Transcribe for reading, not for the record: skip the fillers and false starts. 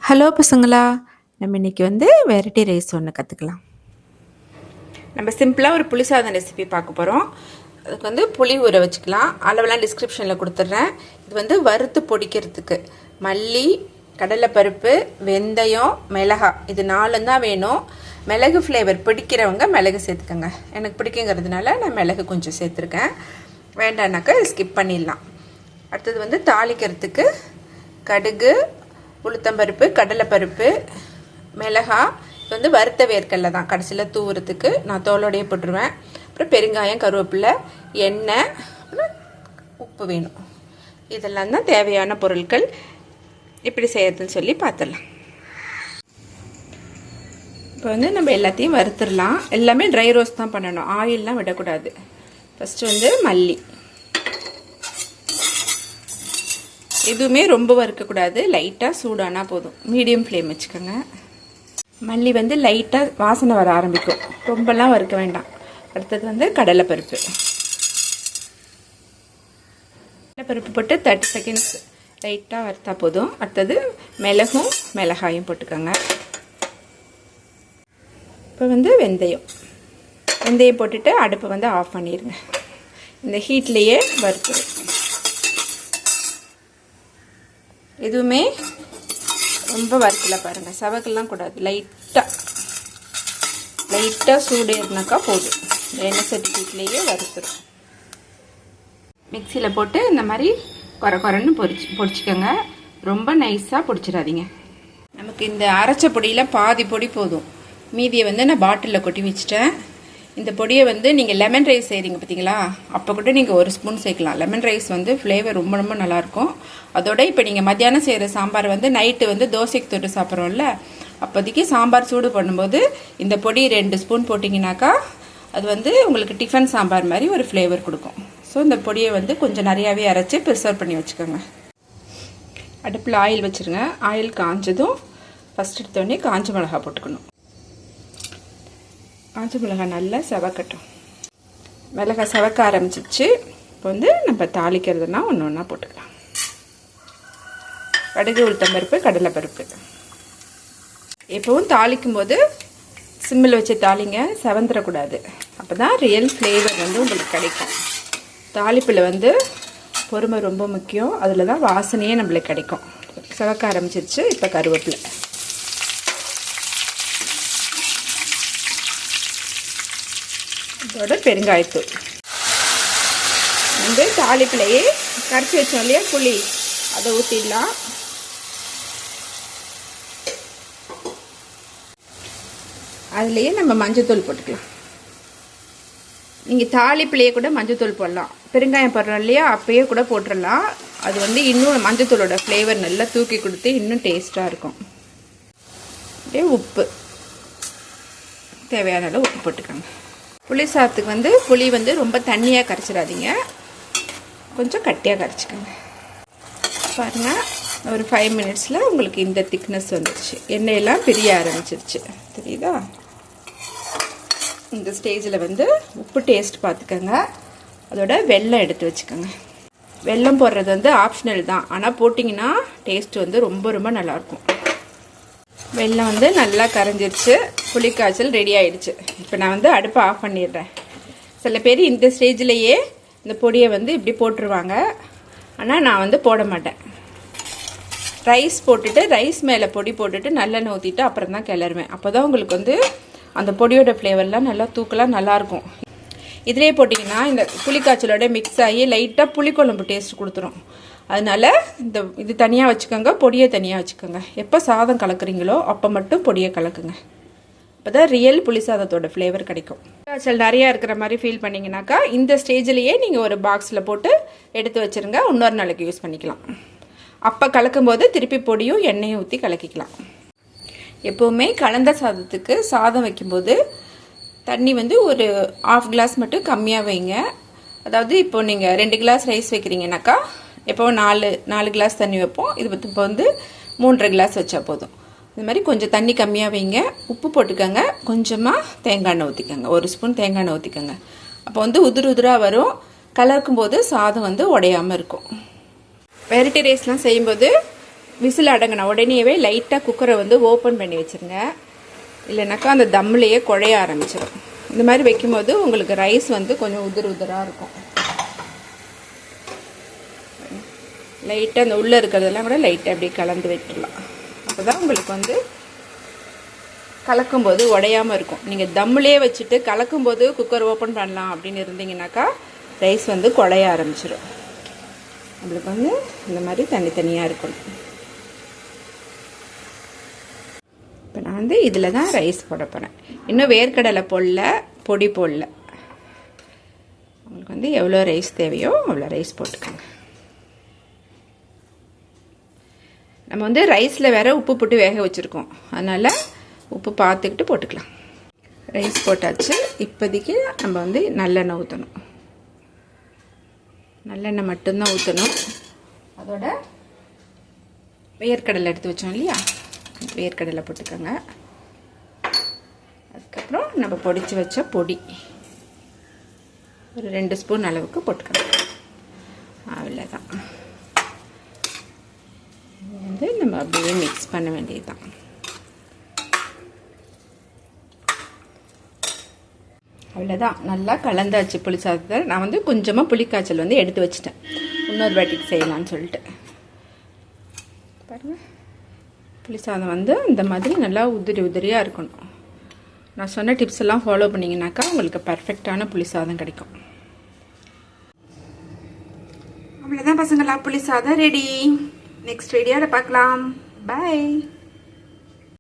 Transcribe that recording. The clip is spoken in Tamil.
ஹலோ பசங்களா, நம்ம இன்றைக்கி வெரைட்டி ரைஸ் ஒன்று கற்றுக்கலாம். நம்ம சிம்பிளாக ஒரு புளி சாதம் ரெசிபி பார்க்க போகிறோம். அதுக்கு புளி ஊற வச்சுக்கலாம். அளவெல்லாம் டிஸ்கிரிப்ஷனில் கொடுத்துட்றேன். இது வறுத்து பொடிக்கிறதுக்கு மல்லி, கடலைப்பருப்பு, வெந்தயம், மிளகாய் இது 4 தான் வேணும். மிளகு ஃப்ளேவர் பிடிக்கிறவங்க மிளகு சேர்த்துக்கோங்க. எனக்கு பிடிக்குங்கிறதுனால நான் மிளகு கொஞ்சம் சேர்த்துருக்கேன். வேண்டானாக்கா ஸ்கிப் பண்ணிடலாம். அடுத்தது தாளிக்கிறதுக்கு கடுகு, உளுத்தம்பருப்பு, கடலைப்பருப்பு, மிளகாய். இது வறுத்த வேர்க்கடலை தான். கடைசியில் தூவுறதுக்கு நான் தோலோடையே போட்டுருவேன். அப்புறம் பெருங்காயம், கருவேப்பிலை, எண்ணெய், அப்புறம் உப்பு வேணும். இதெல்லாம் தான் தேவையான பொருட்கள். எப்படி செய்யறதுன்னு சொல்லி பார்த்துடலாம். இப்போ நம்ம எல்லாத்தையும் வறுத்துடலாம். எல்லாமே ட்ரை ரோஸ்ட் தான் பண்ணணும், ஆயிலெலாம் விடக்கூடாது. ஃபஸ்ட்டு மல்லி, எதுவுமே ரொம்ப வறுக்கக்கூடாது, லைட்டாக சூடானா போதும். மீடியம் ஃப்ளேம் வச்சுக்கோங்க. மல்லி லைட்டாக வாசனை வர ஆரம்பிக்கும், ரொம்பலாம் வறுக்க வேண்டாம். அடுத்தது கடலைப்பருப்பு. கடலைப்பருப்பு போட்டு 30 செகண்ட்ஸ் லைட்டாக வறுத்தா போதும். அடுத்தது மிளகும் மிளகாயும் போட்டுக்கோங்க. இப்போ வெந்தயம் போட்டுட்டு அடுப்பை ஆஃப் பண்ணிடுங்க. இந்த ஹீட்லேயே வறுத்துடும். எதுவுமே ரொம்ப வறுக்கல பாருங்கள், சவக்கெல்லாம் கூடாது. லைட்டாக சூடு இருந்தாக்கா போதும். எண்ணெய் சட்டிலேயே வறுத்துடும். மிக்சியில் போட்டு இந்த மாதிரி குறைன்னு பொடிச்சிக்கோங்க. ரொம்ப நைஸாக பொடிச்சிடாதீங்க. நமக்கு இந்த அரைச்ச பொடியில் பாதி பொடி போதும். மீதியை நான் பாட்டிலில் கொட்டி வச்சுட்டேன். இந்த பொடியை நீங்கள் லெமன் ரைஸ் செய்கிறீங்க பார்த்தீங்களா, அப்போ கூட நீங்கள் 1 ஸ்பூன் சேர்க்கலாம். லெமன் ரைஸ் ஃப்ளேவர் ரொம்ப ரொம்ப நல்லாயிருக்கும். அதோட இப்போ நீங்கள் மத்தியானம் செய்கிற சாம்பார் நைட்டு தோசைக்கு தொட்டு சாப்பிட்றோம்ல, அப்போதைக்கு சாம்பார் சூடு பண்ணும்போது இந்த பொடி 2 ஸ்பூன் போட்டிங்கனாக்கா அது உங்களுக்கு டிஃபன் சாம்பார் மாதிரி ஒரு ஃப்ளேவர் கொடுக்கும். ஸோ இந்த பொடியை கொஞ்சம் நிறையாவே அரைச்சி ப்ரிசர்வ் பண்ணி வச்சுக்கோங்க. அடுப்பில் ஆயில் வச்சுருங்க. ஆயில் காஞ்சதும் ஃபஸ்ட் எடுத்தோடனே காஞ்ச மிளகா போட்டுக்கணும். காஞ்ச மிளகாய் நல்லா செவக்கட்டும். மிளகாய் செவக்க ஆரம்பிச்சிச்சு. இப்போ நம்ம தாளிக்கிறதுனா ஒன்று ஒன்றா போட்டுக்கலாம். கடுகு, உளுத்தம்பருப்பு, கடலைப்பருப்பு. எப்பவும் தாளிக்கும் போது சிம்மில் வச்சு தாளிங்க, செவந்துடக்கூடாது. அப்போ தான் ரியல் ஃப்ளேவர் உங்களுக்கு கிடைக்கும். தாளிப்பில் பொறுமை ரொம்ப முக்கியம். அதில் தான் வாசனையே நம்மளுக்கு கிடைக்கும். செவக்க ஆரம்பிச்சிருச்சு. இப்போ கருவேப்பிலை, இதோட பெருங்காயத்தூள். தாளிப்பிலையே கரைச்சி வச்சோம் இல்லையா புளி, அதை ஊற்றிடலாம். அதுலேயே நம்ம மஞ்சத்தூள் போட்டுக்கலாம். நீங்கள் தாளிப்பிலையே கூட மஞ்சத்தூள் போடலாம். பெருங்காயம் போடுறோம் இல்லையா, அப்பயே கூட போட்டுடலாம். அது இன்னும் மஞ்சத்தூளோட ஃப்ளேவர் நல்லா தூக்கி கொடுத்து இன்னும் டேஸ்ட்டாக இருக்கும். அப்படியே உப்பு, தேவையான அளவு உப்பு போட்டுக்கோங்க. புளி சாதத்துக்கு புளி ரொம்ப தண்ணியாக கரைச்சிடாதீங்க, கொஞ்சம் கட்டியாக கரைச்சிக்கோங்க. பாருங்கள், ஒரு 5 மினிட்ஸில் உங்களுக்கு இந்த திக்னஸ் வந்துடுச்சு. எண்ணெயெல்லாம் பிரிய ஆரம்பிச்சிருச்சு, தெரியுதா? இந்த ஸ்டேஜில் உப்பு டேஸ்ட் பார்த்துக்கோங்க. அதோட வெல்லம் எடுத்து வச்சுக்கோங்க. வெல்லம் போடுறது ஆப்ஷனல் தான், ஆனால் போட்டிங்கன்னா டேஸ்ட் ரொம்ப ரொம்ப நல்லாயிருக்கும். வெல்லம் நல்லா கரைஞ்சிருச்சு. புளிக்காய்ச்சல் ரெடி ஆகிடுச்சு. இப்போ நான் அடுப்பை ஆஃப் பண்ணிடுறேன். சில பேர் இந்த ஸ்டேஜ்லேயே இந்த பொடியை இப்படி போட்டுருவாங்க, ஆனால் நான் போட மாட்டேன். ரைஸ் போட்டுட்டு ரைஸ் மேலே பொடி போட்டுட்டு நல்லெண்ணெய் ஊற்றிட்டு அப்புறம் தான் கிளறுவேன். அப்போ தான் உங்களுக்கு அந்த பொடியோட ஃப்ளேவர்லாம் நல்லா தூக்கலாக நல்லாயிருக்கும். இதிலே போட்டிங்கன்னா இந்த புளிக்காய்ச்சலோட மிக்ஸ் ஆகி லைட்டாக புளிக்குழம்பு டேஸ்ட் கொடுத்துரும். அதனால் இது தனியாக வச்சுக்கோங்க, பொடியை தனியாக வச்சுக்கோங்க. எப்போ சாதம் கலக்குறீங்களோ அப்போ மட்டும் பொடியை கலக்குங்க. அப்போ தான் ரியல் புளி சாதத்தோட ஃப்ளேவர் கிடைக்கும். காய்ச்சல் நிறையா இருக்கிற மாதிரி ஃபீல் பண்ணிங்கனாக்கா இந்த ஸ்டேஜ்லேயே நீங்கள் ஒரு பாக்ஸில் போட்டு எடுத்து வச்சுருங்க. இன்னொரு நாளைக்கு யூஸ் பண்ணிக்கலாம். அப்போ கலக்கும்போது திருப்பி பொடியும் எண்ணெயும் ஊற்றி கலக்கிக்கலாம். எப்போவுமே கலந்த சாதத்துக்கு சாதம் வைக்கும்போது தண்ணி ஒரு 1/2 கிளாஸ் மட்டும் கம்மியாக வைங்க. அதாவது இப்போ நீங்கள் 2 கிளாஸ் ரைஸ் வைக்கிறீங்கனாக்கா எப்போ 4 கிளாஸ் தண்ணி வைப்போம். இது இப்போ 3.5 கிளாஸ் வச்சா போதும். இது மாதிரி கொஞ்சம் தண்ணி கம்மியாக வைங்க. உப்பு போட்டுக்கோங்க. கொஞ்சமாக தேங்காய் எண்ணெய் ஊற்றிக்கோங்க. 1 ஸ்பூன் தேங்காய் எண்ணெய் ஊற்றிக்கோங்க. அப்போ உதிராக வரும். கலக்கும் போது சாதம் உடையாமல் இருக்கும். வெரைட்டி ரைஸ்லாம் செய்யும்போது விசில் அடங்கின உடனேவே லைட்டாக குக்கரை வந்து ஓப்பன் பண்ணி வச்சுருங்க. இல்லைனாக்கா அந்த தம்மிலேயே குழைய ஆரம்பிச்சிடும். இந்த மாதிரி வைக்கும்போது உங்களுக்கு ரைஸ் வந்து கொஞ்சம் உதிராக இருக்கும். லைட்டாக அந்த உள்ளே இருக்கிறதெல்லாம் கூட லைட்டாக அப்படியே கலந்து விட்டுடலாம். அப்போ தான் உங்களுக்கு வந்து கலக்கும்போது உடையாமல் இருக்கும். நீங்கள் தம்மிலே வச்சுட்டு கலக்கும்போது குக்கர் ஓப்பன் பண்ணலாம் அப்படின்னு இருந்தீங்கன்னாக்கா ரைஸ் வந்து குழைய ஆரம்பிச்சிடும். நம்மளுக்கு வந்து இந்த மாதிரி தனித்தனியாக இருக்கணும். இப்போ நான் வந்து இதில் தான் ரைஸ் போட போகிறேன். இன்னும் வேர்க்கடலை பொடி போடல. உங்களுக்கு வந்து எவ்வளோ ரைஸ் தேவையோ அவ்வளோ ரைஸ் போட்டுக்கோங்க. நம்ம வந்து ரைஸில் வேறு உப்பு போட்டு வேக வச்சுருக்கோம். அதனால் உப்பு பார்த்துக்கிட்டு போட்டுக்கலாம். ரைஸ் போட்டாச்சு. இப்போதைக்கு நம்ம வந்து நல்லெண்ணெய் ஊற்றணும். நல்லெண்ணெய் மட்டும்தான் ஊற்றணும். அதோட வேர்க்கடலை எடுத்து வச்சோம் இல்லையா, வேர்க்கடலை போட்டுக்கோங்க. அதுக்கப்புறம் நம்ம பொடிச்சு வச்ச பொடி ஒரு 2 ஸ்பூன் அளவுக்கு போட்டுக்கோங்க. அவ்வளோதான். வந்து நம்ம அப்படியே மிக்ஸ் பண்ண வேண்டியதுதான். அவ்வளோதான். நல்லா கலந்தாச்சு புளி சாதத்தை. நான் வந்து கொஞ்சமாக புளிக்காய்ச்சல் வந்து எடுத்து வச்சிட்டேன், இன்னொரு வாட்டிக்கு செய்யலான்னு சொல்லிட்டு. பாருங்கள், புளி சாதம் வந்து இந்த மாதிரி நல்லா உதிரியாக இருக்கணும். நான் சொன்ன டிப்ஸ் எல்லாம் ஃபாலோ பண்ணிங்கனாக்கா உங்களுக்கு பர்ஃபெக்டான புளி சாதம் கிடைக்கும். அவ்வளோதான் பசங்களா, புளி சாதம் ரெடி. நெக்ஸ்ட் வீடியோவில் பார்க்கலாம். பாய்.